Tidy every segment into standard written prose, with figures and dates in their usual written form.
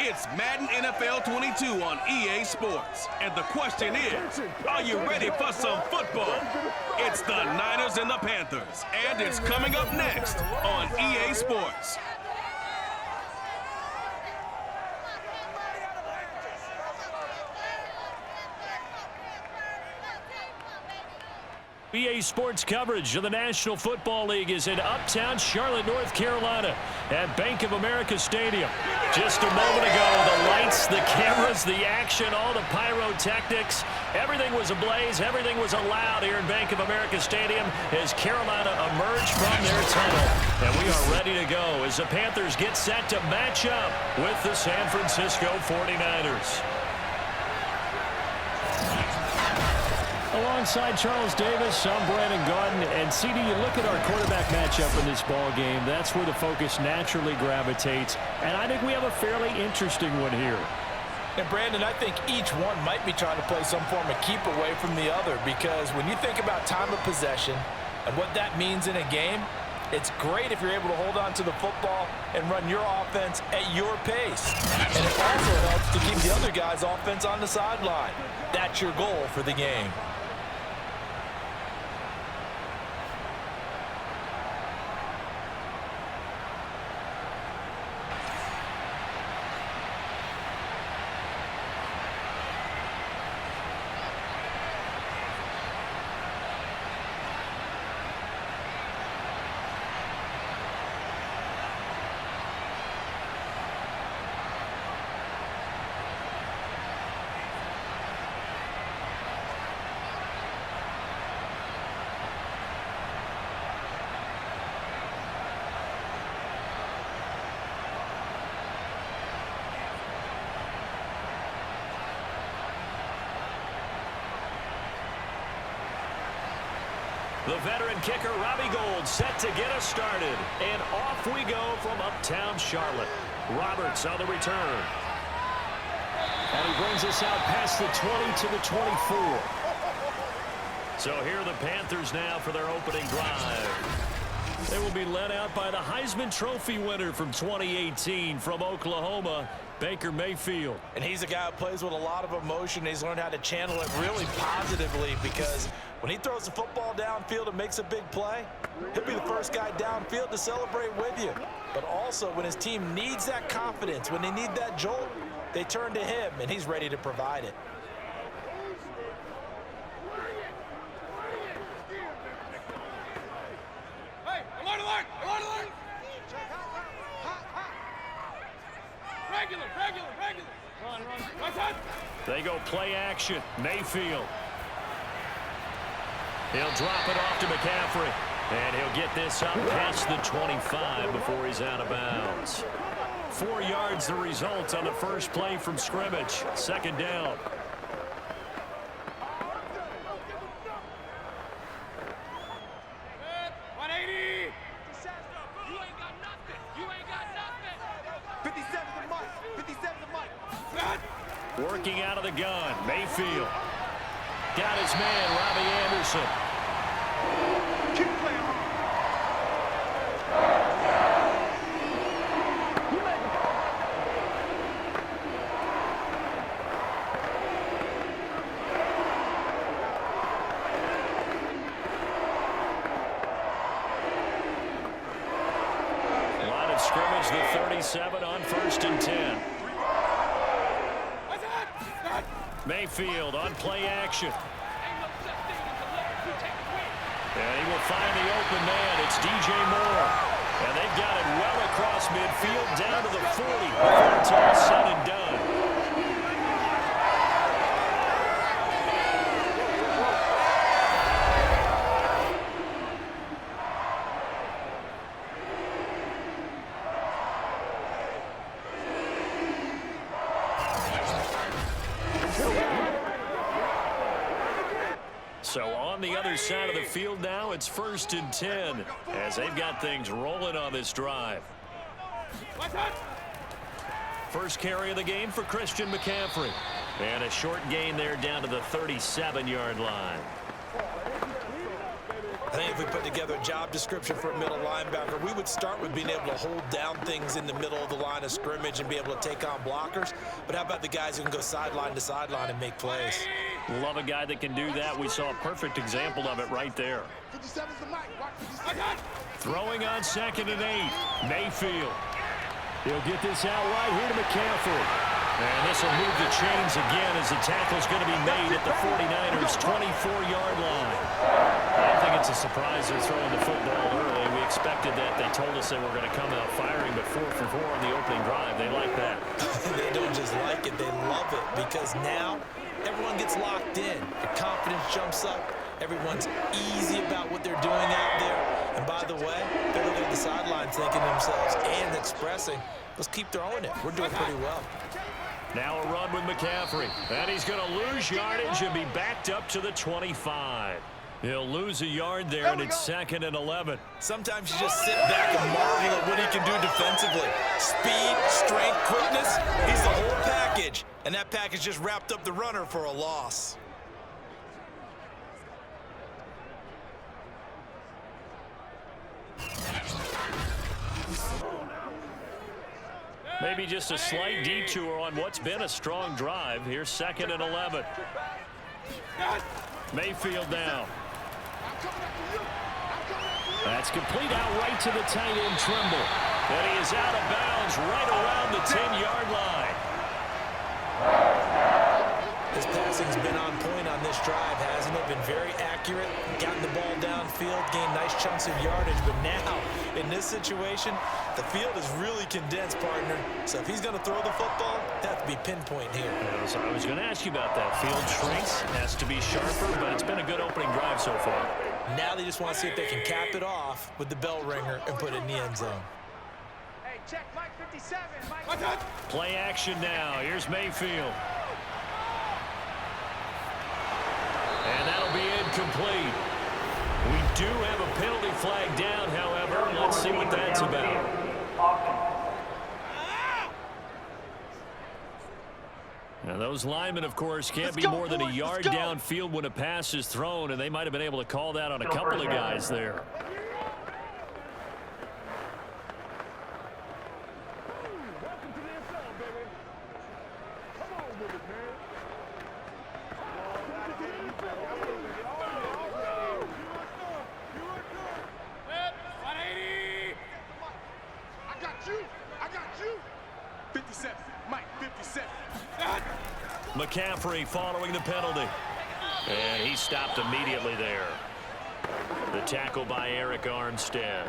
It's Madden NFL 22 on EA Sports. And the question is, are you ready for some football? It's the Niners and the Panthers. And it's coming up next on EA Sports. EA Sports coverage of the National Football League is in uptown Charlotte, North Carolina at Bank of America Stadium. Just a moment ago, the lights, the cameras, the action, all the pyrotechnics, everything was ablaze, everything was allowed here in Bank of America Stadium as Carolina emerged from their tunnel. And we are ready to go as the Panthers get set to match up with the San Francisco 49ers. Alongside Charles Davis, I'm Brandon Garden. And CD, you look at our quarterback matchup in this ball game, that's where the focus naturally gravitates. And I think we have a fairly interesting one here. And Brandon, I think each one might be trying to play some form of keep away from the other, because when you think about time of possession and what that means in a game, it's great if you're able to hold on to the football and run your offense at your pace. And it also helps to keep the other guy's offense on the sideline. That's your goal for the game. The veteran kicker, Robbie Gould, set to get us started. And off we go from uptown Charlotte. Roberts on the return. And he brings us out past the 20 to the 24. So here are the Panthers now for their opening drive. They will be led out by the Heisman Trophy winner from 2018 from Oklahoma, Baker Mayfield. And he's a guy who plays with a lot of emotion. He's learned how to channel it really positively, because when he throws the football downfield and makes a big play, he'll be the first guy downfield to celebrate with you. But also, when his team needs that confidence, when they need that jolt, they turn to him, and he's ready to provide it. Hey, alert, alert, alert, alert! Regular. Run. Right side. They go play action. Mayfield. He'll drop it off to McCaffrey. And he'll get this up past the 25 before he's out of bounds. 4 yards the result on the first play from scrimmage. Second down. Good. 180. You ain't got nothing. 57 the mic. Good. Working out of the gun. Mayfield. Got his man, Robbie Anderson. Keep playing hard. Line of scrimmage, the 37 on 1st and 10. Mayfield on play action. And he will find the open man. It's DJ Moore. And they've got it well across midfield down to the 40 before it's all said and done. So on the other side of the field now, it's 1st and 10 as they've got things rolling on this drive. First carry of the game for Christian McCaffrey. And a short gain there down to the 37-yard line. I think if we put together a job description for a middle linebacker, we would start with being able to hold down things in the middle of the line of scrimmage and be able to take on blockers. But how about the guys who can go sideline to sideline and make plays? Love a guy that can do that. We saw a perfect example of it right there. 57's the mic. Watch 57. Throwing on 2nd and 8. Mayfield. He'll get this out right here to McCaffrey. And this will move the chains again as the tackle's going to be made at the 49ers' 24-yard line. I don't think it's a surprise they're throwing the football early. We expected that. They told us they were going to come out firing, but 4 for 4 on the opening drive. They like that. They don't just like it, they love it, because now everyone gets locked in. Their confidence jumps up. Everyone's easy about what they're doing out there. And by the way, they're looking at the sideline thinking to themselves and expressing, let's keep throwing it. We're doing pretty well. Now a run with McCaffrey. And he's going to lose yardage and be backed up to the 25. He'll lose a yard there, and it's 2nd and 11. Sometimes you just sit back and marvel at what he can do defensively. Speed, strength, quickness, he's the whole package. And that package just wrapped up the runner for a loss. Maybe just a slight detour on what's been a strong drive. Here's 2nd and 11. Mayfield down. That's complete out right to the tight end, Trimble. And he is out of bounds right around the 10-yard line. His passing's been on point on this drive, hasn't it? Been very accurate, gotten the ball downfield, gained nice chunks of yardage. But now, in this situation, the field is really condensed, partner. So if he's going to throw the football, that has to be pinpoint here. So I was going to ask you about that. Field shrinks, has to be sharper, but it's been a good opening drive so far. Now they just want to see if they can cap it off with the bell ringer and put it in the end zone. Hey, check Mike 57. Mike. Play action now. Here's Mayfield. And that'll be incomplete. We do have a penalty flag down, however. Let's see what that's about. Now, those linemen, of course, can't be more than a yard downfield when a pass is thrown, and they might have been able to call that on a couple of guys there. McCaffrey following the penalty. And he stopped immediately there. The tackle by Eric Armstead.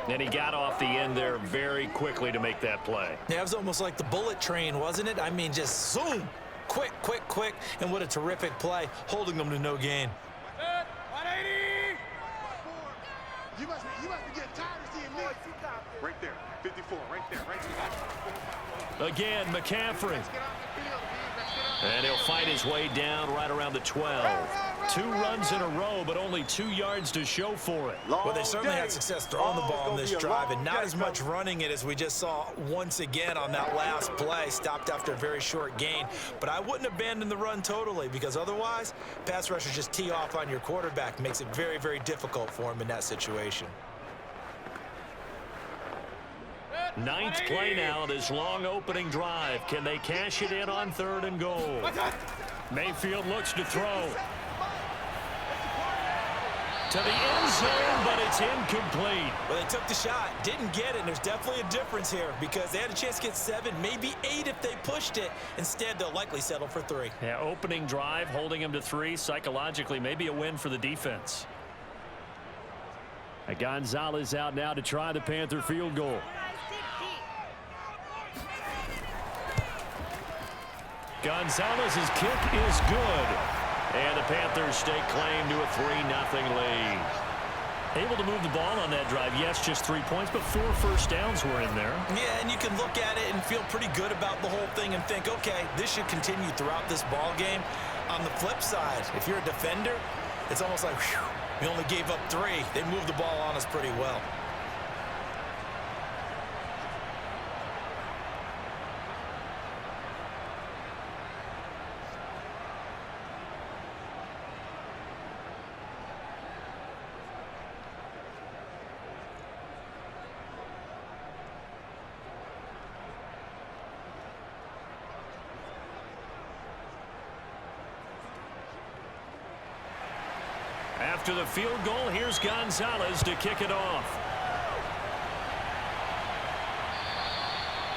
And he got off the end there very quickly to make that play. Yeah, it was almost like the bullet train, wasn't it? I mean, just zoom. Quick, quick, quick. And what a terrific play, holding them to no gain. 180. You must be getting tired of seeing me. Right there. 54. Right there. Right there. Again, McCaffrey. And he'll fight his way down right around the 12. 2 runs in a row, but only 2 yards to show for it. Well, they certainly had success throwing the ball on this drive, and not as much running it as we just saw once again on that last play. Stopped after a very short gain. But I wouldn't abandon the run totally, because otherwise, pass rushers just tee off on your quarterback. Makes it very, very difficult for him in that situation. 9th play now, this long opening drive. Can they cash it in on 3rd and goal? Mayfield looks to throw. To the end zone, but it's incomplete. Well, they took the shot, didn't get it, and there's definitely a difference here because they had a chance to get 7, maybe 8 if they pushed it. Instead, they'll likely settle for 3. Yeah, opening drive, holding him to 3. Psychologically, maybe a win for the defense. Gonzalez out now to try the Panther field goal. Gonzalez's kick is good. And the Panthers stake claim to a 3-0 lead. Able to move the ball on that drive. Yes, just 3 points, but 4 first downs were in there. Yeah, and you can look at it and feel pretty good about the whole thing and think, okay, this should continue throughout this ball game. On the flip side, if you're a defender, it's almost like, whew, we only gave up 3. They moved the ball on us pretty well. after the field goal. Here's Gonzalez to kick it off.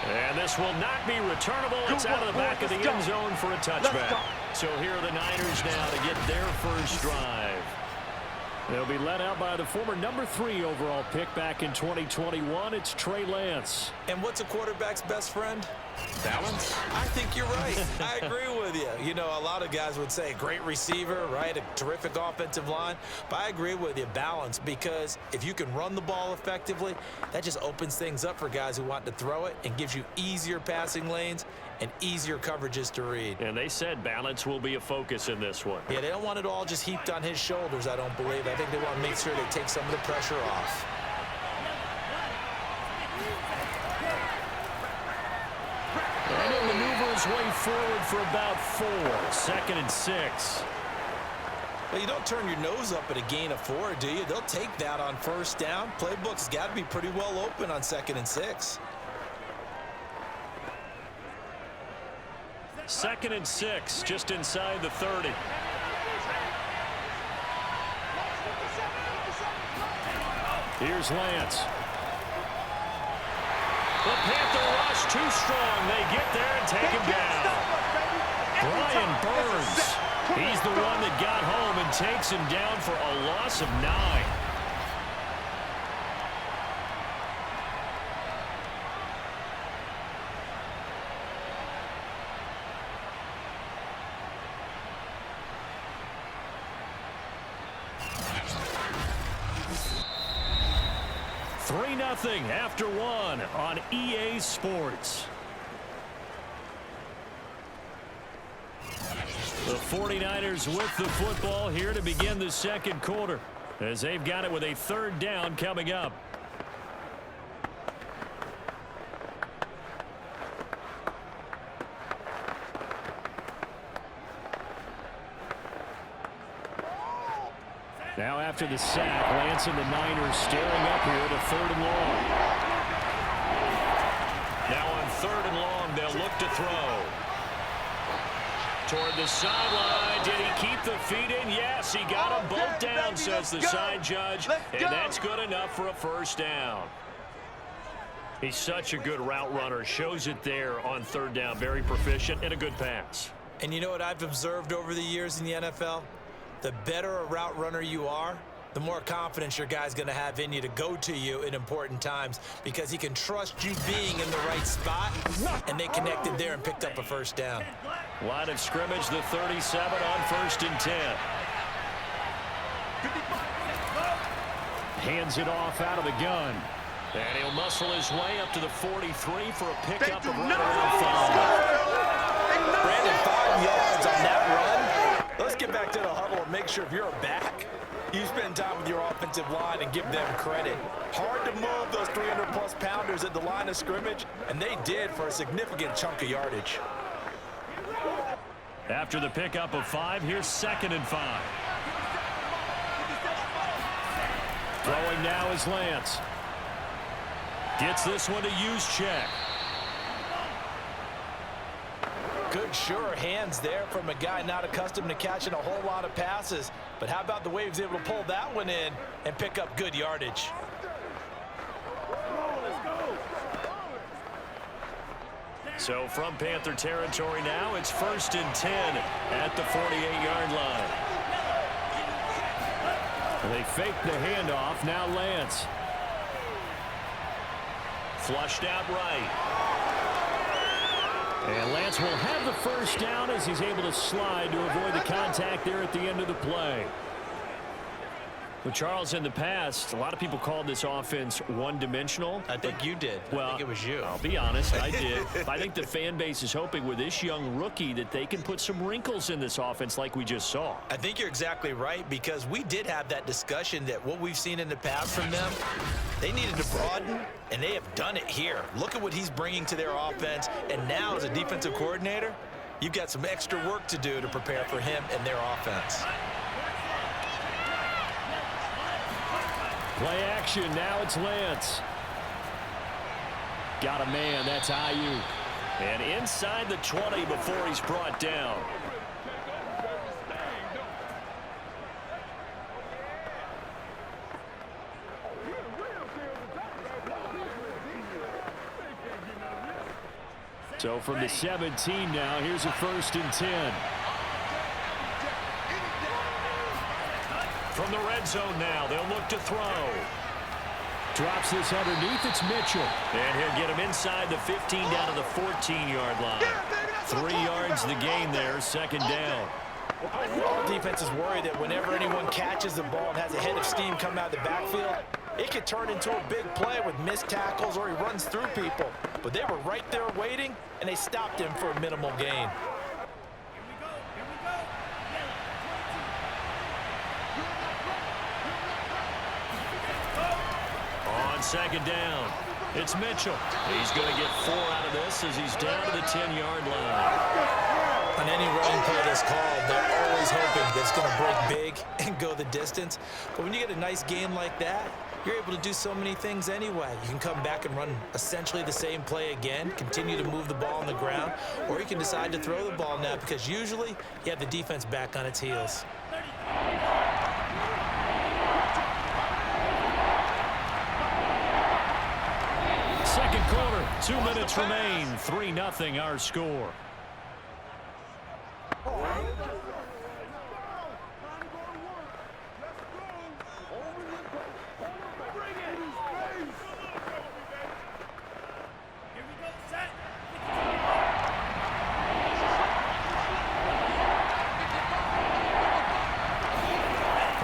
And this will not be returnable. It's out of the back of the end zone for a touchback. So here are the Niners now to get their first drive. They'll be led out by the former #3 overall pick back in 2021. It's Trey Lance. And what's a quarterback's best friend? Balance? I think you're right. I agree with you. You know, a lot of guys would say great receiver, right? A terrific offensive line. But I agree with you, balance, because if you can run the ball effectively, that just opens things up for guys who want to throw it and gives you easier passing lanes and easier coverages to read. And they said balance will be a focus in this one. Yeah, they don't want it all just heaped on his shoulders, I don't believe. I think they want to make sure they take some of the pressure off. And he'll maneuver his way forward for about 4. 2nd and 6. Well, you don't turn your nose up at a gain of 4, do you? They'll take that on first down. Playbook's got to be pretty well open on 2nd and 6. 2nd and 6, just inside the 30. Here's Lance. The Panther rush too strong. They get there and take him down. Brian Burns. He's the one that got home and takes him down for a loss of 9. Nothing after 1 on EA Sports. The 49ers with the football here to begin the second quarter, as they've got it with a 3rd down coming up. Now after the sack, Lance and the Niners staring up here to 3rd and long. Now on 3rd and long, they'll look to throw. Toward the sideline. Did he keep the feet in? Yes, he got them both down, says the side judge. And that's good enough for a 1st down. He's such a good route runner. Shows it there on 3rd down. Very proficient and a good pass. And you know what I've observed over the years in the NFL? The better a route runner you are, the more confidence your guy's going to have in you to go to you in important times, because he can trust you being in the right spot, and they connected there and picked up a 1st down. Line of scrimmage, the 37 on 1st and 10. Hands it off out of the gun. And he'll muscle his way up to the 43 for a pickup of right around 5. Brandon, 5 yards on that run. Let's get back to the huddle and make sure if you're a back, you spend time with your offensive line and give them credit. Hard to move those 300-plus pounders at the line of scrimmage, and they did for a significant chunk of yardage. After the pickup of 5, here's 2nd and 5. Throwing now is Lance. Gets this one to Juszczyk. Good, sure hands there from a guy not accustomed to catching a whole lot of passes. But how about the way he was able to pull that one in and pick up good yardage? So from Panther territory now, it's 1st and 10 at the 48-yard line. They fake the handoff. Now Lance. Flushed out right. And Lance will have the 1st down as he's able to slide to avoid the contact there at the end of the play. Well, Charles, in the past, a lot of people called this offense one-dimensional. I think you did. Well, I think it was you. I'll be honest, I did. I think the fan base is hoping with this young rookie that they can put some wrinkles in this offense like we just saw. I think you're exactly right, because we did have that discussion that what we've seen in the past from them, they needed to broaden, and they have done it here. Look at what he's bringing to their offense, and now as a defensive coordinator, you've got some extra work to do to prepare for him and their offense. Play action, now it's Lance. Got a man, that's Ayuk. And inside the 20 before he's brought down. So from the 17 now, here's a 1st and 10. From the red zone now, they'll look to throw. Drops this underneath, it's Mitchell. And he'll get him inside the 15 down to the 14-yard line. 3 yards the gain there, 2nd down. Defense is worried that whenever anyone catches the ball and has a head of steam come out of the backfield, it could turn into a big play with missed tackles or he runs through people. But they were right there waiting, and they stopped him for a minimal gain. On 2nd down, it's Mitchell. He's going to get 4 out of this as he's down to the 10-yard line. On any running play that's called, they're always hoping that it's going to break big and go the distance. But when you get a nice game like that, you're able to do so many things anyway. You can come back and run essentially the same play again, continue to move the ball on the ground, or you can decide to throw the ball now because usually you have the defense back on its heels. Second quarter, 2 minutes remain, 3-0 our score.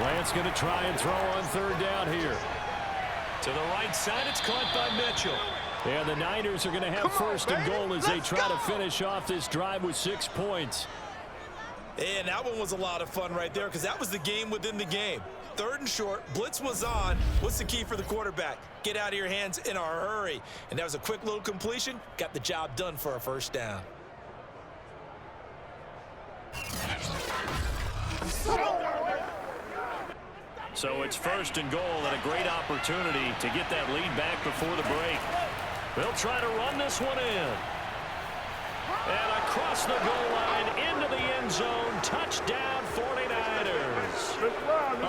Lance going to try and throw on 3rd down here. To the right side, it's caught by Mitchell. And the Niners are going to have 1st and goal as they try to finish off this drive with 6 points. And that one was a lot of fun right there because that was the game within the game. 3rd and short, blitz was on. What's the key for the quarterback? Get out of your hands in a hurry. And that was a quick little completion. Got the job done for a 1st down. So it's 1st and goal and a great opportunity to get that lead back before the break. They'll try to run this one in. And across the goal line into the end zone. Touchdown 49ers.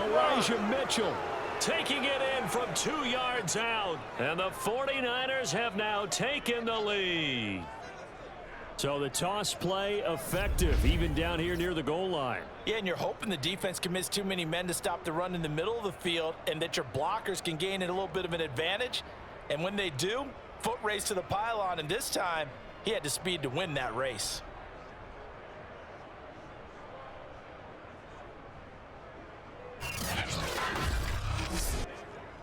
Elijah Mitchell taking it in from 2 yards out. And the 49ers have now taken the lead. So the toss play effective, even down here near the goal line. Yeah, and you're hoping the defense commits too many men to stop the run in the middle of the field and that your blockers can gain a little bit of an advantage. And when they do, foot race to the pylon, and this time he had the speed to win that race.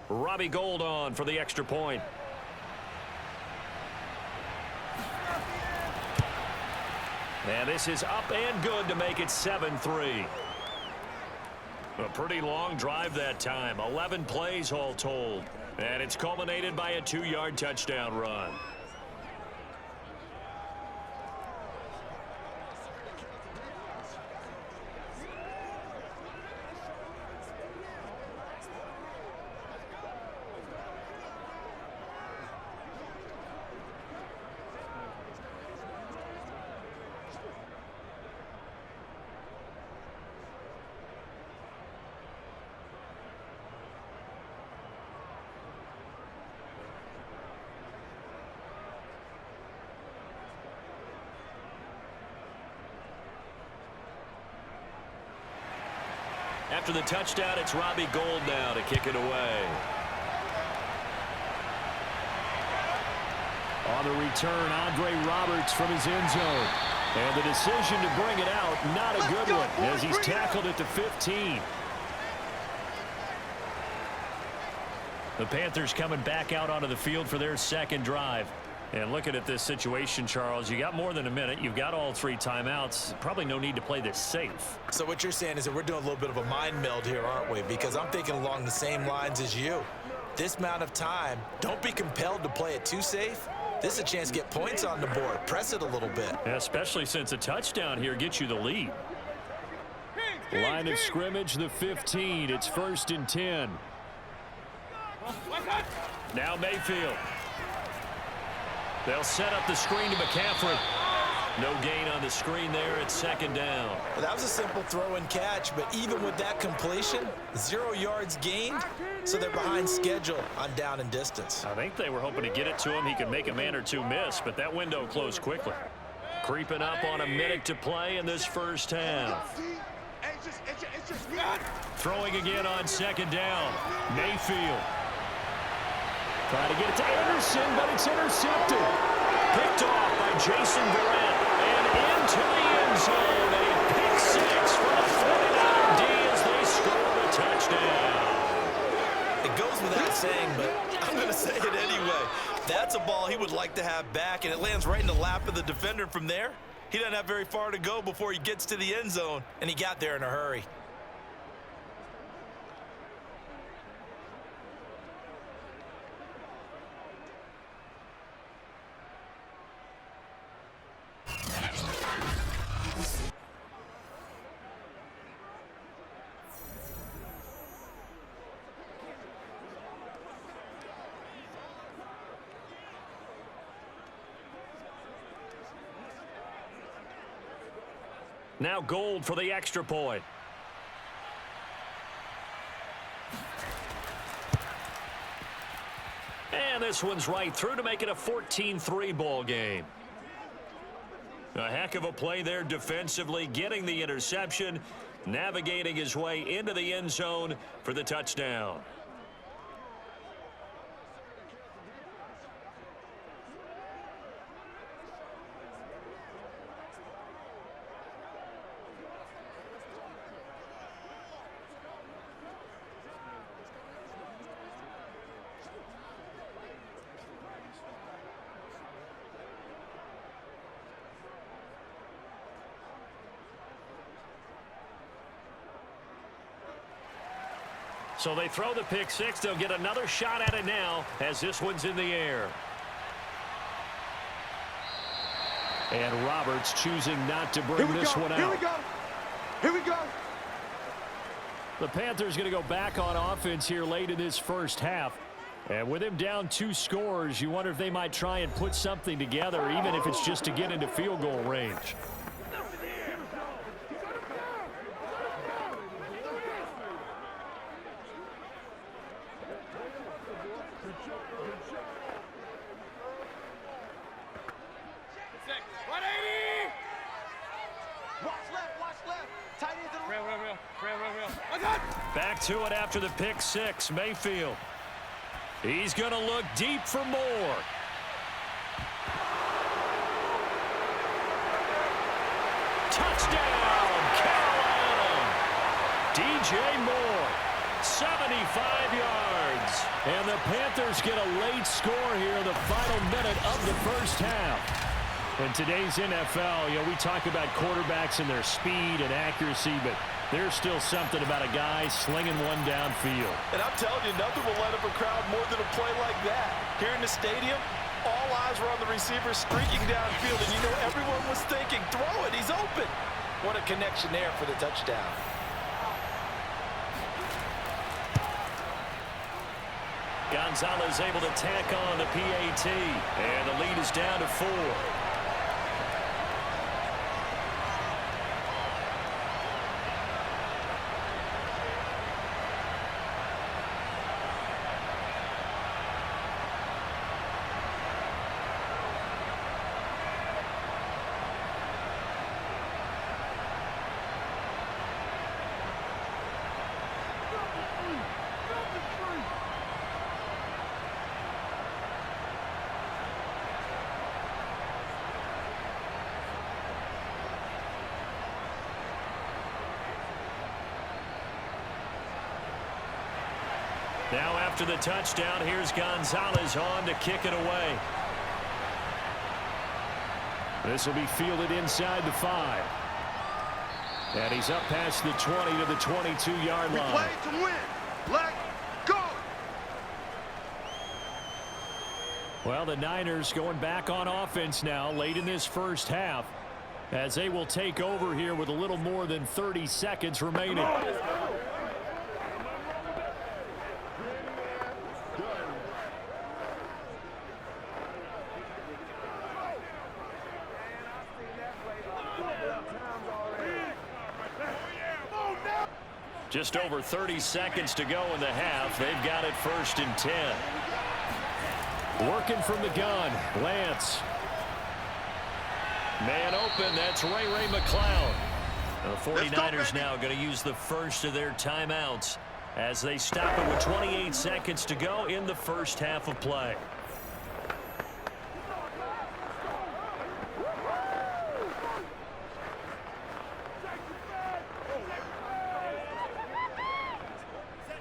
Robbie Gould on for the extra point. And this is up and good to make it 7-3. A pretty long drive that time. 11 plays all told. And it's culminated by a 2-yard touchdown run. After the touchdown, it's Robbie Gould now to kick it away. On the return, Andre Roberts from his end zone. And the decision to bring it out, not a good one, as he's tackled at the 15. The Panthers coming back out onto the field for their second drive. And looking at this situation, Charles, you got more than a minute. You've got all 3 timeouts. Probably no need to play this safe. So what you're saying is that we're doing a little bit of a mind meld here, aren't we? Because I'm thinking along the same lines as you. This amount of time, don't be compelled to play it too safe. This is a chance to get points on the board. Press it a little bit. Especially since a touchdown here gets you the lead. Line of scrimmage, the 15. It's 1st and 10. Now Mayfield. They'll set up the screen to McCaffrey. No gain on the screen there. It's 2nd down. Well, that was a simple throw and catch, but even with that completion, 0 yards gained, so they're behind schedule on down and distance. I think they were hoping to get it to him. He could make a man or two miss, but that window closed quickly. Creeping up on a minute to play in this first half. Throwing again on second down. Mayfield. Trying to get it to Anderson, but it's intercepted. Picked off by Jason Verrett. And into the end zone. A pick six for the 49 D as they score the touchdown. It goes without saying, but I'm going to say it anyway. That's a ball he would like to have back, and it lands right in the lap of the defender. From there, he doesn't have very far to go before he gets to the end zone, and he got there in a hurry. Now Gold for the extra point. And this one's right through to make it a 14-3 ball game. A heck of a play there defensively, getting the interception, navigating his way into the end zone for the touchdown. So they throw the pick six. They'll get another shot at it now as this one's in the air. And Roberts choosing not to bring this one out. Here we go. Here we go. The Panthers going to go back on offense here late in this first half. And with him down 2 scores, you wonder if they might try and put something together, even if it's just to get into field goal range. Back to it after the pick six. Mayfield. He's going to look deep for more. Touchdown, Carolina. DJ Moore, 75 yards. And the Panthers get a late score here in the final minute of the first half. In today's NFL, we talk about quarterbacks and their speed and accuracy, but there's still something about a guy slinging one downfield. And I'm telling you, nothing will light up a crowd more than a play like that. Here in the stadium, all eyes were on the receiver streaking downfield, and everyone was thinking, throw it, he's open. What a connection there for the touchdown. Gonzalez able to tack on the PAT, and the lead is down to 4. Now after the touchdown, here's Gonzalez on to kick it away. This will be fielded inside the 5. And he's up past the 20 to the 22-yard line. We play to win. Let's go. Well, the Niners going back on offense now late in this first half as they will take over here with a little more than 30 seconds remaining. Just over 30 seconds to go in the half. They've got it 1st and 10. Working from the gun, Lance. Man open, that's Ray McCloud. The 49ers now going to use the first of their timeouts as they stop it with 28 seconds to go in the first half of play.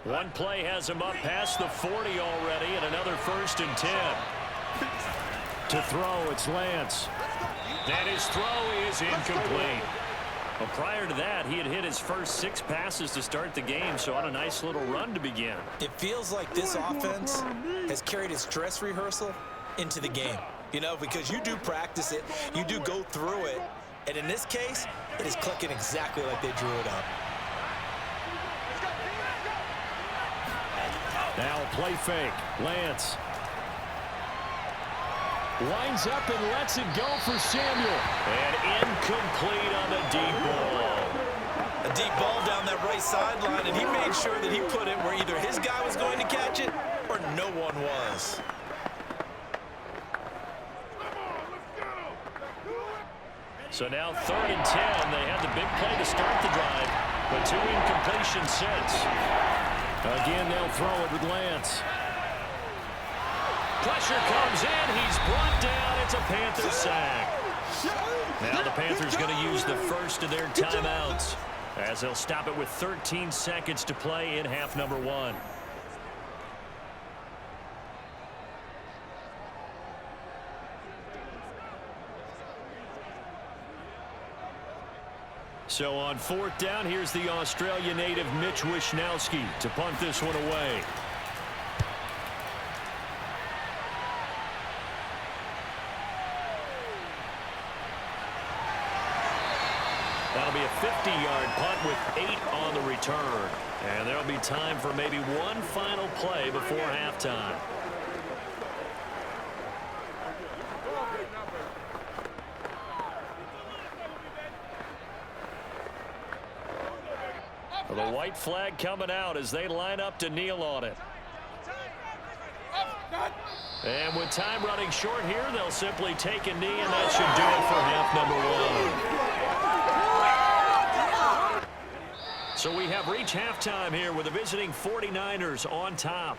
One play has him up past the 40 already, and another 1st and 10. To throw, it's Lance. And his throw is incomplete. Well, prior to that, he had hit his first 6 passes to start the game, so on a nice little run to begin. It feels like this offense has carried its dress rehearsal into the game. You know, because you do practice it, you do go through it, and in this case, it is clicking exactly like they drew it up. Now play fake. Lance. Winds up and lets it go for Samuel. And incomplete on the deep ball. A deep ball down that right sideline, and he made sure that he put it where either his guy was going to catch it or no one was. So now 3rd and 10. They had the big play to start the drive, but 2 incompletions since. Again, they'll throw it with Lance. Pressure comes in. He's brought down. It's a Panther sack. Now the Panthers going to use the first of their timeouts as they'll stop it with 13 seconds to play in half number 1. So on 4th down, here's the Australia native Mitch Wishnowsky to punt this one away. That'll be a 50-yard punt with 8 on the return. And there'll be time for maybe one final play before halftime. The white flag coming out as they line up to kneel on it. And with time running short here, they'll simply take a knee, and that should do it for half number 1. So we have reached halftime here with the visiting 49ers on top.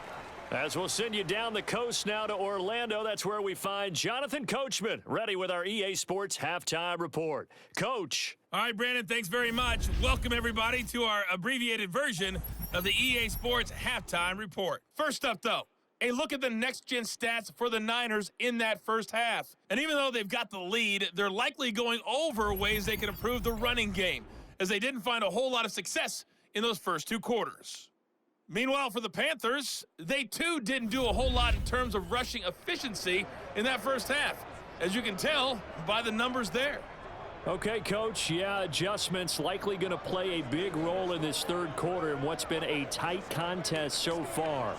As we'll send you down the coast now to Orlando, that's where we find Jonathan Coachman, ready with our EA Sports Halftime Report. Coach. All right, Brandon, thanks very much. Welcome, everybody, to our abbreviated version of the EA Sports Halftime Report. First up, though, a look at the next-gen stats for the Niners in that first half. And even though they've got the lead, they're likely going over ways they can improve the running game, as they didn't find a whole lot of success in those first 2 quarters. Meanwhile, for the Panthers, they too didn't do a whole lot in terms of rushing efficiency in that first half, as you can tell by the numbers there. Okay, Coach, yeah, adjustments likely going to play a big role in this 3rd quarter in what's been a tight contest so far.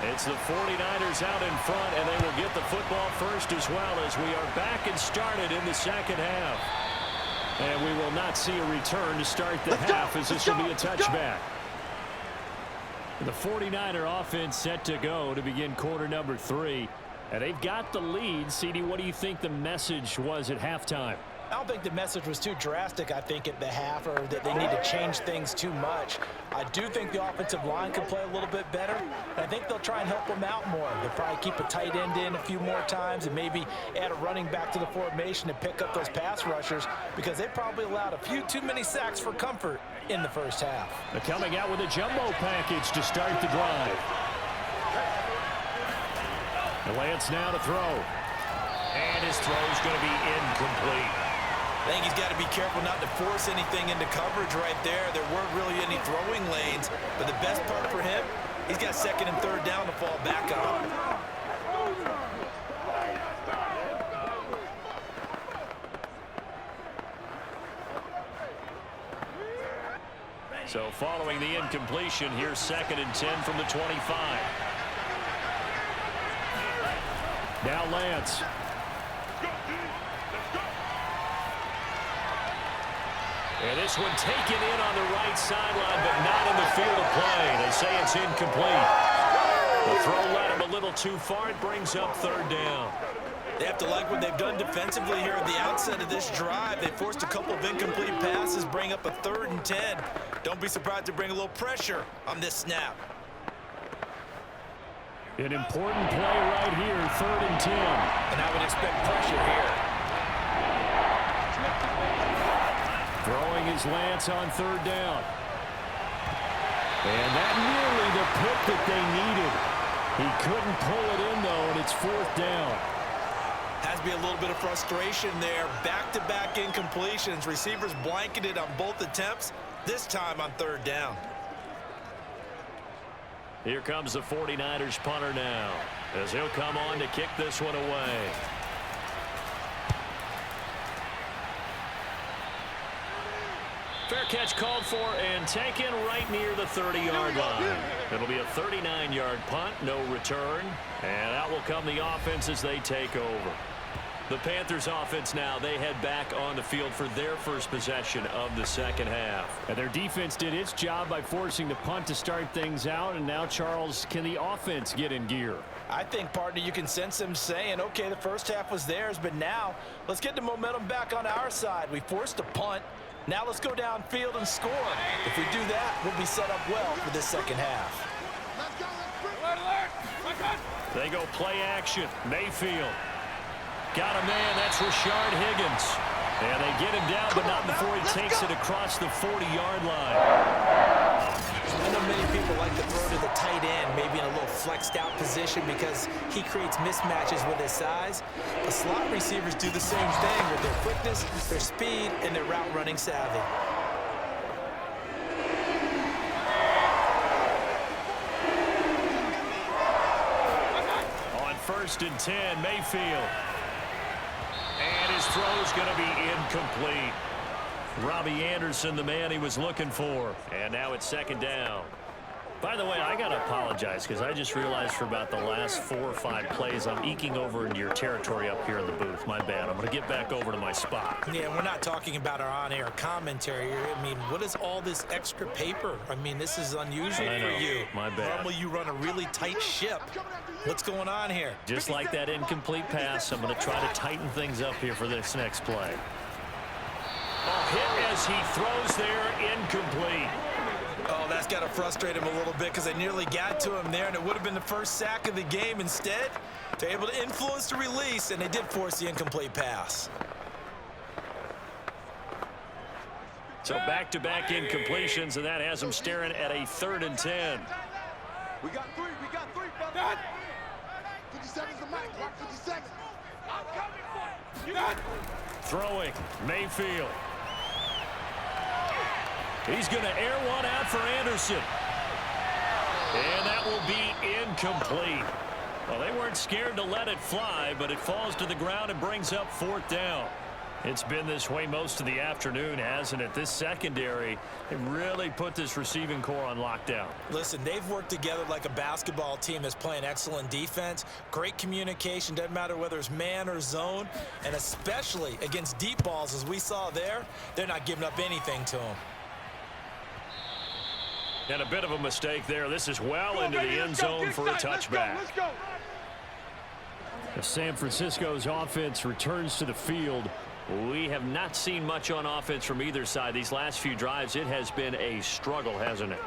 It's the 49ers out in front, and they will get the football first as well, as we are back and started in the second half. And we will not see a return to start the half, as this will be a touchback. The 49er offense set to go to begin quarter number 3. And they've got the lead. CD, what do you think the message was at halftime? I don't think the message was too drastic, I think, at the half, or that they need to change things too much. I do think the offensive line can play a little bit better, and I think they'll try and help them out more. They'll probably keep a tight end in a few more times and maybe add a running back to the formation to pick up those pass rushers, because they probably allowed a few too many sacks for comfort in the first half. They're coming out with a jumbo package to start the drive. And Lance now to throw. And his throw is going to be incomplete. I think he's got to be careful not to force anything into coverage right there. There weren't really any throwing lanes, but the best part for him, he's got second and third down to fall back on. So following the incompletion, here's 2nd and 10 from the 25. Now Lance. And this one taken in on the right sideline, but not in the field of play. They say it's incomplete. The throw led him a little too far. It brings up 3rd down. They have to like what they've done defensively here at the outset of this drive. They forced a couple of incomplete passes, bring up a 3rd and 10. Don't be surprised to bring a little pressure on this snap. An important play right here, 3rd and 10. And I would expect pressure here. Throwing is Lance on 3rd down. And that nearly the pick that they needed. He couldn't pull it in, though, and it's 4th down. Has to be a little bit of frustration there. Back-to-back incompletions. Receivers blanketed on both attempts, this time on 3rd down. Here comes the 49ers punter now, as he'll come on to kick this one away. Fair catch called for and taken right near the 30-yard line. It'll be a 39-yard punt, no return. And out will come the offense as they take over. The Panthers offense now, they head back on the field for their first possession of the second half. And their defense did its job by forcing the punt to start things out. And now, Charles, can the offense get in gear? I think, partner, you can sense them saying, okay, the first half was theirs, but now let's get the momentum back on our side. We forced a punt. Now let's go downfield and score. If we do that, we'll be set up well for this second half. They go play action. Mayfield. Got a man, that's Rashard Higgins. And they get him down, but not before he takes it across the 40-yard line. I know many people like to throw to the tight end, maybe in a little flexed out position because he creates mismatches with his size. The slot receivers do the same thing with their quickness, their speed, and their route running savvy. On 1st and 10, Mayfield. And his throw is going to be incomplete. Robbie Anderson, the man he was looking for. And now it's 2nd down. By the way, I got to apologize because I just realized for about the last 4 or 5 plays I'm eking over into your territory up here in the booth. My bad. I'm going to get back over to my spot. Yeah, we're not talking about our on-air commentary. I mean, what is all this extra paper? I mean, this is unusual for you. My bad. Normally you run a really tight ship. What's going on here? Just like that incomplete pass, I'm going to try to tighten things up here for this next play. A hit as he throws there, incomplete. Oh, that's got to frustrate him a little bit because they nearly got to him there, and it would have been the first sack of the game. Instead, they're able to influence the release, and they did force the incomplete pass. So back-to-back incompletions, and that has them staring at a 3rd and 10. We got three, fellas. 57 is the mic, clock 57. I'm coming for you. Throwing, Mayfield. He's going to air one out for Anderson. And that will be incomplete. Well, they weren't scared to let it fly, but it falls to the ground and brings up 4th down. It's been this way most of the afternoon, hasn't it? This secondary, they really put this receiving core on lockdown. Listen, they've worked together like a basketball team that's playing excellent defense. Great communication, doesn't matter whether it's man or zone. And especially against deep balls, as we saw there, they're not giving up anything to them. And a bit of a mistake there. This is well into the end zone for a touchback. Let's go. San Francisco's offense returns to the field. We have not seen much on offense from either side. These last few drives, it has been a struggle, hasn't it?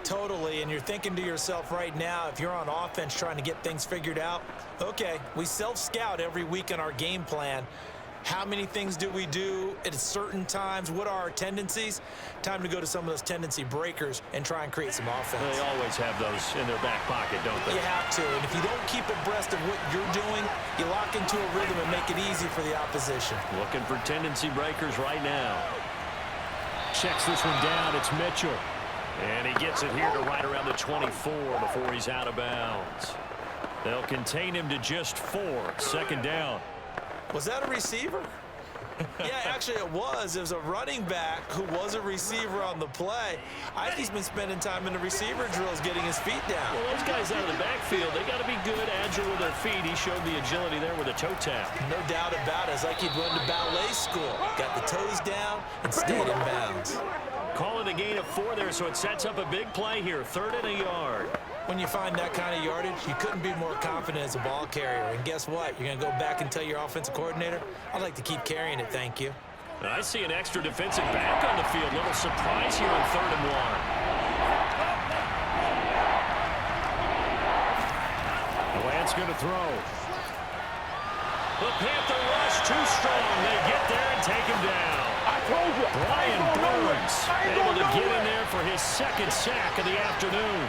Totally, and you're thinking to yourself right now, if you're on offense trying to get things figured out, okay, we self-scout every week in our game plan. How many things do we do at certain times? What are our tendencies? Time to go to some of those tendency breakers and try and create some offense. They always have those in their back pocket, don't they? You have to. And if you don't keep abreast of what you're doing, you lock into a rhythm and make it easy for the opposition. Looking for tendency breakers right now. Checks this one down. It's Mitchell. And he gets it here to right around the 24 before he's out of bounds. They'll contain him to just 4. Second down. Was that a receiver? Yeah, actually it was. It was a running back who was a receiver on the play. I think he's been spending time in the receiver drills getting his feet down. Well, those guys out of the backfield, they got to be good, agile with their feet. He showed the agility there with a toe tap. No doubt about it. It's like he'd run to ballet school. Got the toes down and stayed in bounds. Calling a gain of 4 there, so it sets up a big play here. 3rd and a yard. When you find that kind of yardage, you couldn't be more confident as a ball carrier. And guess what? You're going to go back and tell your offensive coordinator, I'd like to keep carrying it, thank you. I see an extra defensive back on the field. Little surprise here on 3rd and 1. Lance going to throw. The Panther rush too strong. They get there and take him down. Brian Burns able to get in there for his 2nd sack of the afternoon.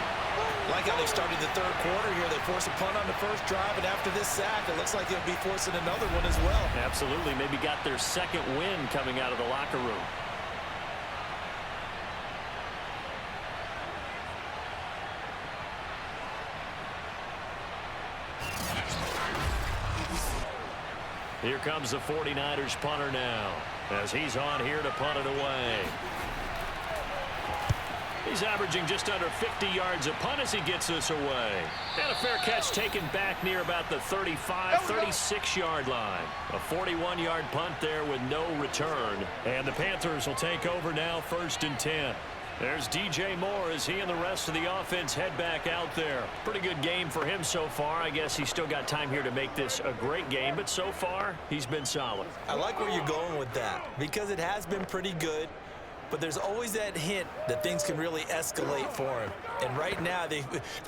Like how they started the 3rd quarter here. They forced a punt on the first drive, and after this sack, it looks like they'll be forcing another one as well. Absolutely. Maybe got their 2nd win coming out of the locker room. Here comes the 49ers punter now, as he's on here to punt it away. He's averaging just under 50 yards a punt as he gets this away. And a fair catch taken back near about the 35, 36-yard line. A 41-yard punt there with no return. And the Panthers will take over now, 1st and 10. There's DJ Moore as he and the rest of the offense head back out there. Pretty good game for him so far. I guess he's still got time here to make this a great game, but so far, he's been solid. I like where you're going with that because it has been pretty good. But there's always that hint that things can really escalate for him. And right now, they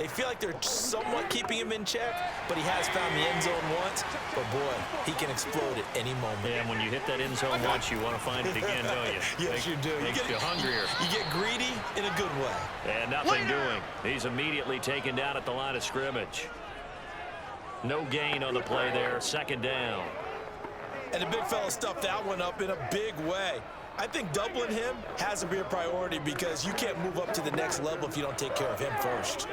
feel like they're somewhat keeping him in check, but he has found the end zone once. But, boy, he can explode at any moment. Yeah, and when you hit that end zone once, you want to find it again, don't you? Yes, you do. Makes you hungrier. You get greedy in a good way. And nothing doing. He's immediately taken down at the line of scrimmage. No gain on the play there. 2nd down. And the big fella stuffed that one up in a big way. I think doubling him has to be a priority because you can't move up to the next level if you don't take care of him first.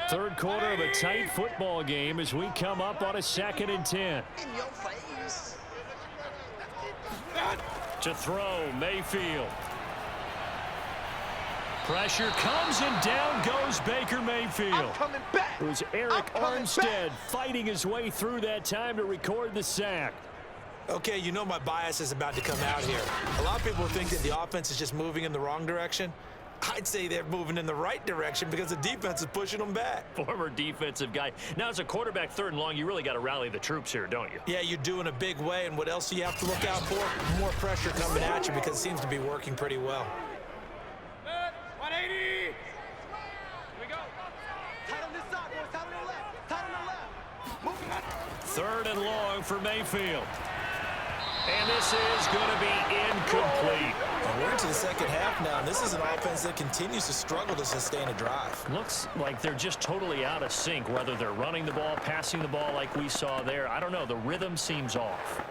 3rd quarter of a tight football game as we come up on a 2nd and 10. In your face. To throw, Mayfield. Pressure comes and down goes Baker Mayfield. I'm coming back. It was Eric Armstead fighting his way through that time to record the sack. Okay, you know my bias is about to come out here. A lot of people think that the offense is just moving in the wrong direction. I'd say they're moving in the right direction because the defense is pushing them back. Former defensive guy. Now, as a quarterback 3rd and long, you really got to rally the troops here, don't you? Yeah, you do in a big way. And what else do you have to look out for? More pressure coming at you because it seems to be working pretty well. 180. Here we go. Tight on this side, boys. Tight on the left. Tight on the left. Moving on. 3rd and long for Mayfield. And this is going to be incomplete. And we're into the 2nd half now, and this is an offense that continues to struggle to sustain a drive. Looks like they're just totally out of sync, whether they're running the ball, passing the ball like we saw there. I don't know. The rhythm seems off.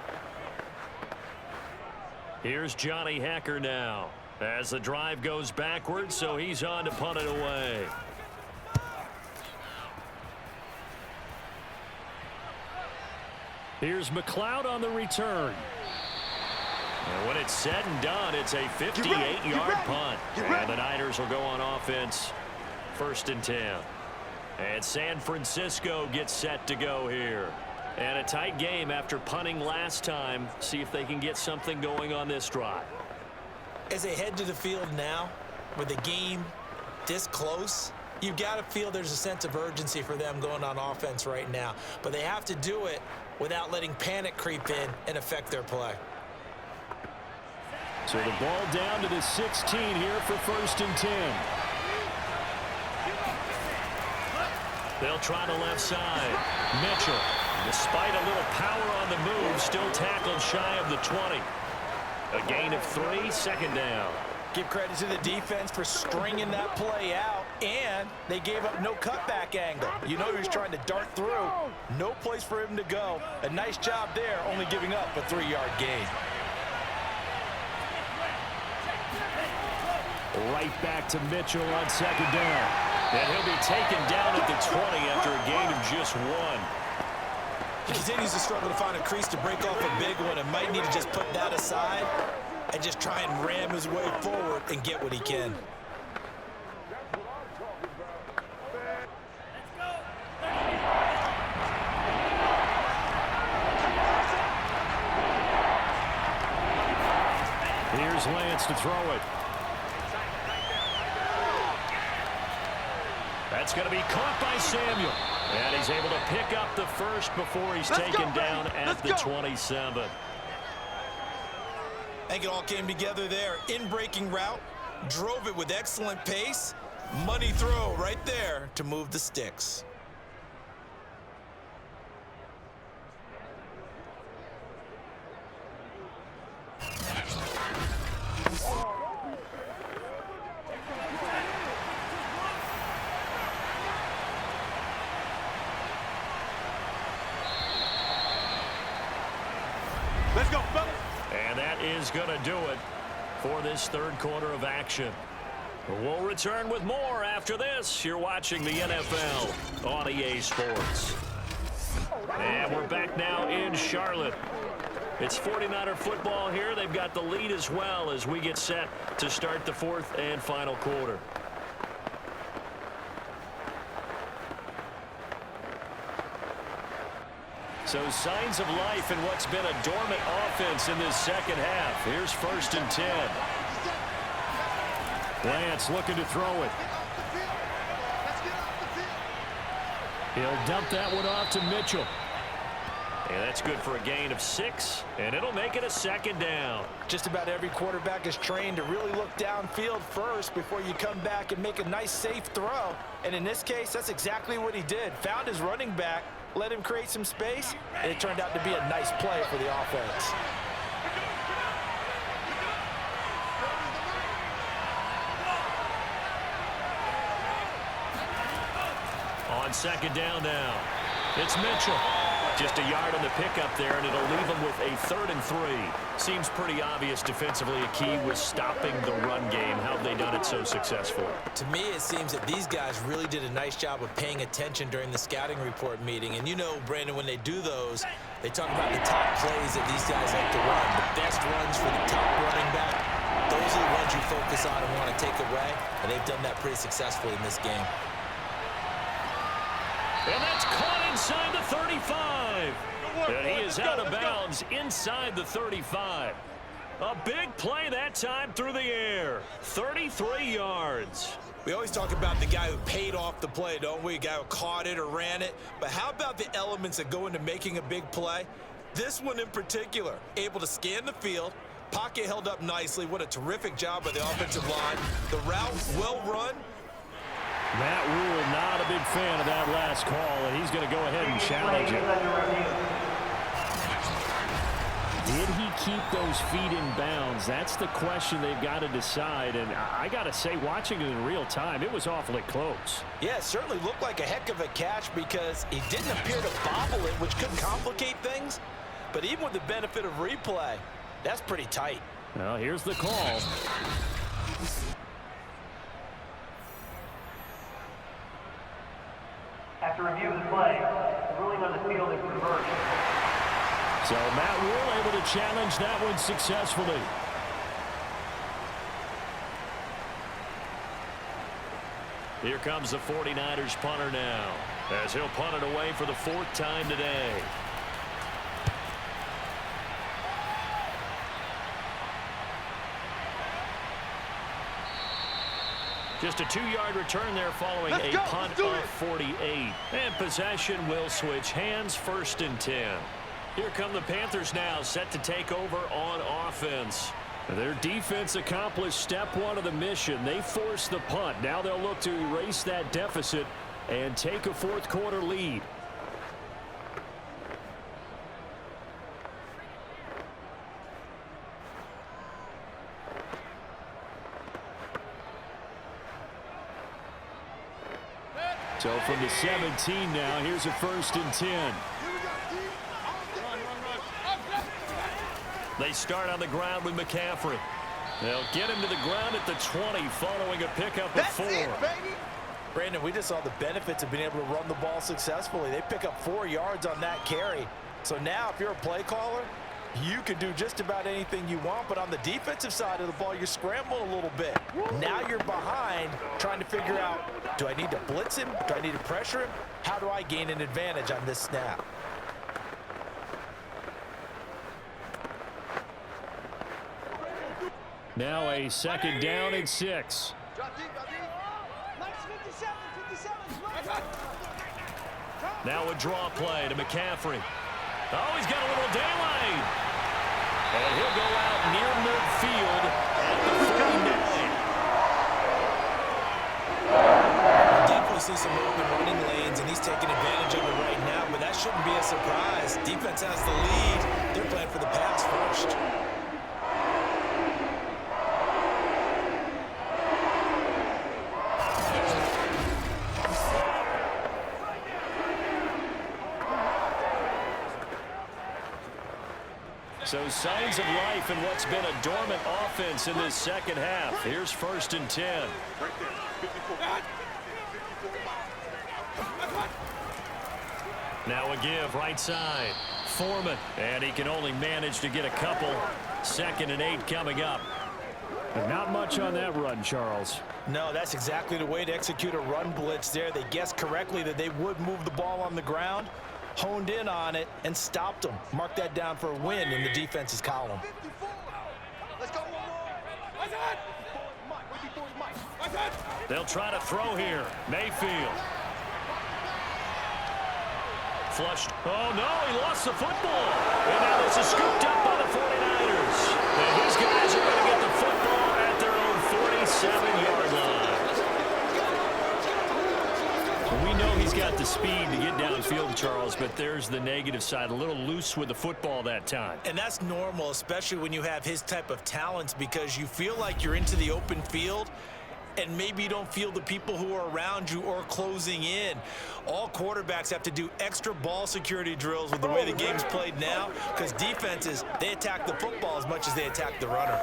Here's Johnny Hecker now as the drive goes backwards, so he's on to punt it away. Here's McLeod on the return. And when it's said and done, it's a 58-yard punt. And the Niners will go on offense, 1st and 10. And San Francisco gets set to go here. And a tight game after punting last time. See if they can get something going on this drive. As they head to the field now, with the game this close, you've got to feel there's a sense of urgency for them going on offense right now. But they have to do it without letting panic creep in and affect their play. So the ball down to the 16 here for 1st and 10. They'll try the left side. Mitchell Despite a little power on the move, still tackled shy of the 20. A gain of 3, second down. Give credit to the defense for stringing that play out, and they gave up no cutback angle. You know he was trying to dart through. No place for him to go. A nice job there, only giving up a 3-yard gain. Right back to Mitchell on second down. And he'll be taken down at the 20 after a gain of just 1. He continues to struggle to find a crease to break off a big one and might need to just put that aside and just try and ram his way forward and get what he can. Here's Lance to throw it. That's going to be caught by Samuel. And he's able to pick up the first before he's taken down at the 27. I think it all came together there. In-breaking route, drove it with excellent pace. Money throw right there to move the sticks. Let's go, fellas. And that is going to do it for this third quarter of action. We'll return with more after this. You're watching the NFL on EA Sports. And we're back now in Charlotte. It's 49er football here. They've got the lead as well as we get set to start the fourth and final quarter. So signs of life in what's been a dormant offense in this second half. Here's 1st and 10. Lance looking to throw it. He'll dump that one off to Mitchell. And that's good for a gain of 6, and it'll make it a second down. Just about every quarterback is trained to really look downfield first before you come back and make a nice, safe throw. And in this case, that's exactly what he did. Found his running back, let him create some space, and it turned out to be a nice play for the offense. On second down now, it's Mitchell. Just a yard on the pickup there, and it'll leave him with a 3rd and 3. Seems pretty obvious defensively a key was stopping the run game. How have they done it so successfully? To me, it seems that these guys really did a nice job of paying attention during the scouting report meeting. And you know, Brandon, when they do those, they talk about the top plays that these guys like to run. The best runs for the top running back. Those are the ones you focus on and want to take away. And they've done that pretty successfully in this game. And that's caught inside the 35. And he is out of bounds inside the 35. A big play that time through the air. 33 yards. We always talk about the guy who paid off the play, don't we? A guy who caught it or ran it. But how about the elements that go into making a big play? This one in particular, able to scan the field, pocket held up nicely. What a terrific job by the offensive line. The route well run. Matt Rule not a big fan of that last call, and he's going to go ahead and challenge it. Did he keep those feet in bounds? That's the question they've got to decide, and I got to say, watching it in real time, it was awfully close. Yeah, it certainly looked like a heck of a catch because he didn't appear to bobble it, which could complicate things. But even with the benefit of replay, that's pretty tight. Well, here's the call. After review of the play, the ruling on the field is reversed. So Matt Rule able to challenge that one successfully. Here comes the 49ers punter now, as he'll punt it away for the 4th time today. Just a 2-yard return there following a punt of 48. And possession will switch hands, 1st and 10. Here come the Panthers now, set to take over on offense. Their defense accomplished step 1 of the mission. They forced the punt. Now they'll look to erase that deficit and take a 4th quarter lead. So from the 17 now, here's a 1st and 10. They start on the ground with McCaffrey. They'll get him to the ground at the 20 following a pickup of 4. Brandon, we just saw the benefits of being able to run the ball successfully. They pick up 4 yards on that carry. So now if you're a play caller, you can do just about anything you want, but on the defensive side of the ball, you scramble a little bit. Now you're behind trying to figure out, do I need to blitz him? Do I need to pressure him? How do I gain an advantage on this snap? Now a 2nd down and 6. Now a draw play to McCaffrey. Oh, he's got a little daylight. And he'll go out near midfield at the 49. We'll definitely see some open running lanes, and he's taking advantage of it right now, but that shouldn't be a surprise. Defense has the lead. They're playing for the pass first. So signs of life in what's been a dormant offense in this 2nd half. Here's 1st and 10. Right there, 54. Now a give right side. Foreman. And he can only manage to get a couple. 2nd and 8 coming up. Not much on that run, Charles. No, that's exactly the way to execute a run blitz there. They guessed correctly that they would move the ball on the ground, honed in on it, and stopped them. Mark that down for a win in the defense's column. Let's go one more. They'll try to throw here. Mayfield. Flushed. Oh, no, he lost the football. And now this is scooped up by the 49ers. And his guys are going to get the football at their own 47-yard line. We know he's got the speed to get downfield, Charles, but there's the negative side. A little loose with the football that time. And that's normal, especially when you have his type of talents, because you feel like you're into the open field and maybe you don't feel the people who are around you or closing in. All quarterbacks have to do extra ball security drills with the way the game's played now, because defenses, they attack the football as much as they attack the runner.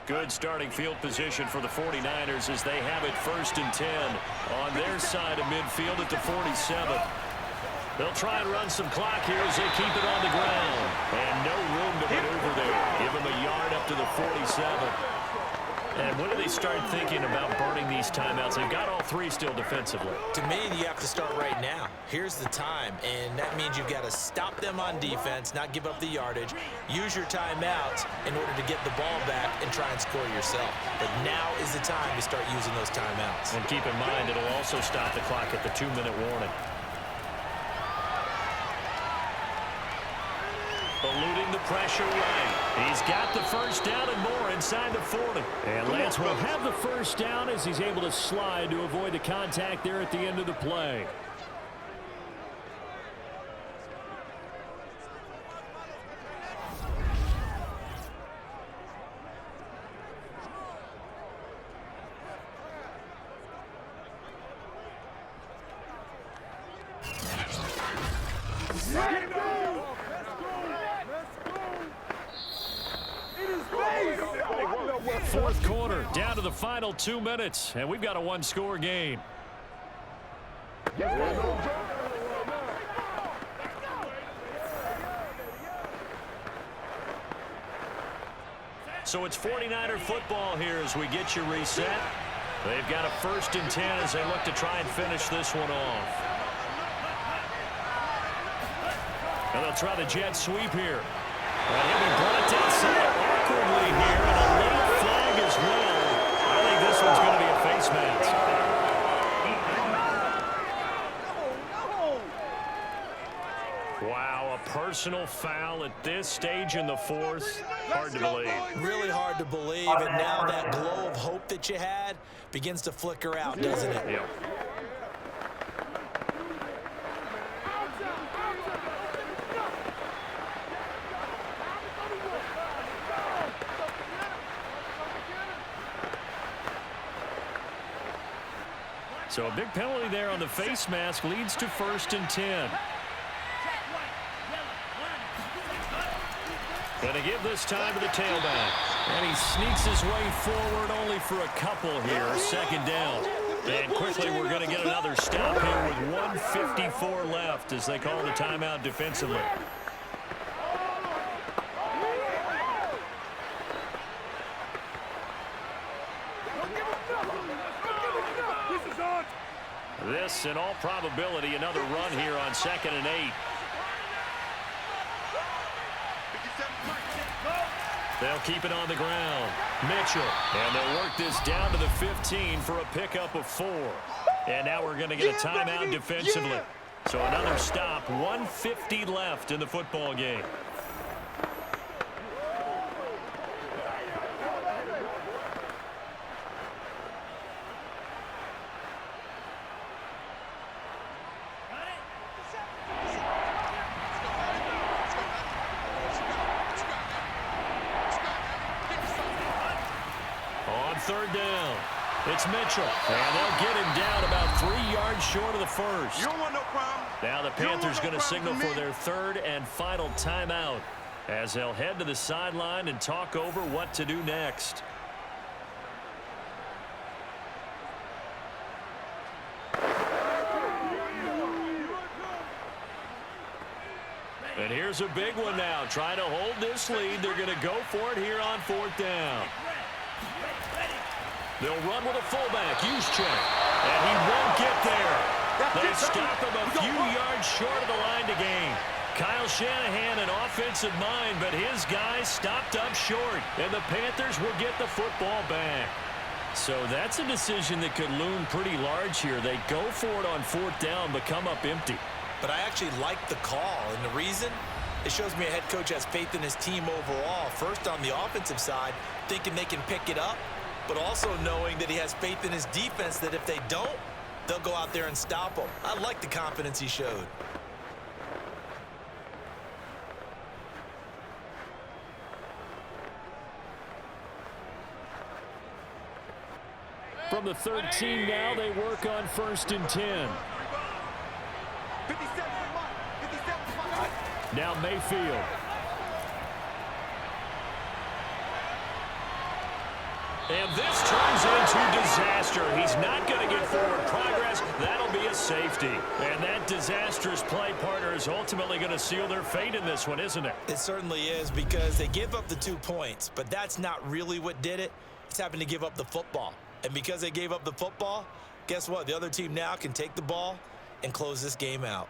Good starting field position for the 49ers as they have it 1st and 10 on their side of midfield at the 47. They'll try and run some clock here as they keep it on the ground. And no room to maneuver there. Give them a yard up to the 47. And when do they start thinking about burning these timeouts? They've got all 3 still defensively. To me, you have to start right now. Here's the time, and that means you've got to stop them on defense, not give up the yardage, use your timeouts in order to get the ball back and try and score yourself. But now is the time to start using those timeouts. And keep in mind, it'll also stop the clock at the 2-minute warning. Eluding the pressure right. He's got the 1st down and more inside the 40. And Lance will have the 1st down as he's able to slide to avoid the contact there at the end of the play. Fourth quarter, down to the final 2 minutes, and we've got a 1-score game. So it's 49er football here as we get you reset. They've got a 1st and 10 as they look to try and finish this one off. And they'll try the jet sweep here. And he'll be brought outside awkwardly here, and a late flag as well. I think this one's going to be a face mask. Wow, a personal foul at this stage in the 4th. Hard to believe. Really hard to believe, and now that glow of hope that you had begins to flicker out, doesn't it? Yep. So a big penalty there on the face mask leads to 1st and 10. Going to give this time to the tailback. And he sneaks his way forward only for a couple here. 2nd down. And quickly we're going to get another stop here with 1:54 left as they call the timeout defensively. This, in all probability, another run here on 2nd and 8. They'll keep it on the ground. Mitchell. And they'll work this down to the 15 for a pickup of 4. And now we're going to get a timeout defensively. So another stop. 1:50 left in the football game. On 3rd down, it's Mitchell. And they'll get him down about 3 yards short of the 1st. You don't want no problem. Now the Panthers going to signal for their 3rd and final timeout as they'll head to the sideline and talk over what to do next. And here's a big one now. Trying to hold this lead. They're going to go for it here on 4th down. They'll run with a fullback, Juszczyk, and he won't get there. They stop him a few yards short of the line to gain. Kyle Shanahan, an offensive mind, but his guys stopped up short, and the Panthers will get the football back. So that's a decision that could loom pretty large here. They go for it on 4th down, but come up empty. But I actually like the call, and the reason? It shows me a head coach has faith in his team overall. First, on the offensive side, thinking they can pick it up, but also knowing that he has faith in his defense that if they don't, they'll go out there and stop them. I like the confidence he showed. From the 13 now, they work on 1st and 10. Now Mayfield. And this turns into disaster. He's not going to get forward progress. That'll be a safety. And that disastrous play, partner, is ultimately going to seal their fate in this one, isn't it? It certainly is, because they give up the 2 points, but that's not really what did it. It's happened to give up the football. And because they gave up the football, guess what? The other team now can take the ball and close this game out.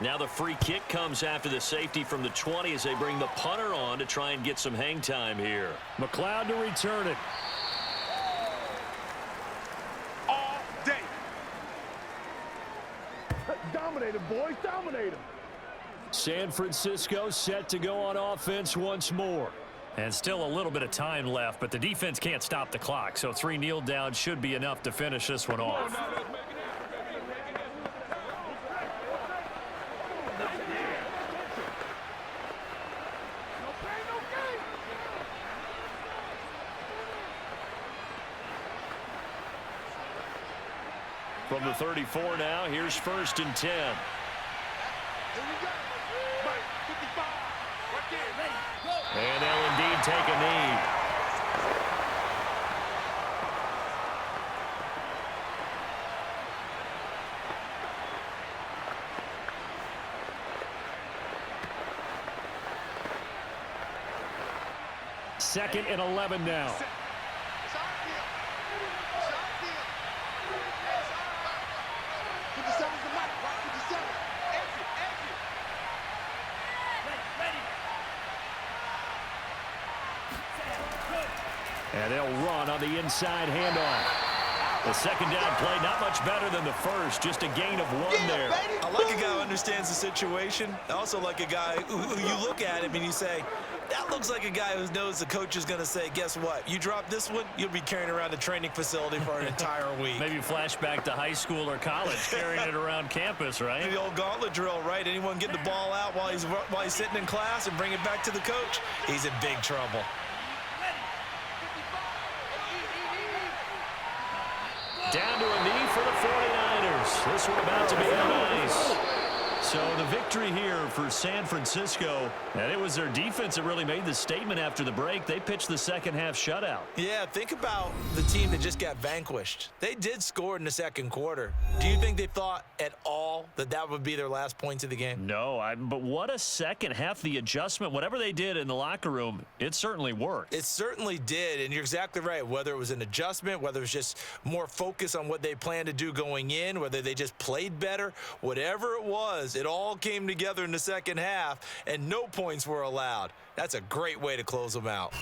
Now the free kick comes after the safety from the 20 as they bring the punter on to try and get some hang time here. McLeod to return it. All day. Dominate him, boys. Dominate him. San Francisco set to go on offense once more. And still a little bit of time left, but the defense can't stop the clock. So 3 kneel downs should be enough to finish this one off. From the 34 now, here's 1st and 10. Here we go. Right, 55. Right there. Ready. Go. And they'll indeed take a knee. Second and 11 now. And they'll run on the inside handoff. The second down play, not much better than the first, just a gain of 1 there. I like a guy who understands the situation. I also like a guy who you look at him and you say, that looks like a guy who knows the coach is going to say, guess what? You drop this one, you'll be carrying around the training facility for an entire week. Maybe flashback to high school or college, carrying it around campus, right? The old gauntlet drill, right? Anyone get the ball out while he's sitting in class and bring it back to the coach? He's in big trouble. Down to a knee for the 49ers. This one about to be nice. So the victory here for San Francisco, and it was their defense that really made the statement after the break. They pitched the second half shutout. Yeah, think about the team that just got vanquished. They did score in the second quarter. Do you think they thought at all that that would be their last points of the game? No, but what a second half. The adjustment, whatever they did in the locker room, it certainly worked. It certainly did, and you're exactly right. Whether it was an adjustment, whether it was just more focus on what they planned to do going in, whether they just played better, whatever it was, it all came together in the second half, and no points were allowed. That's a great way to close them out.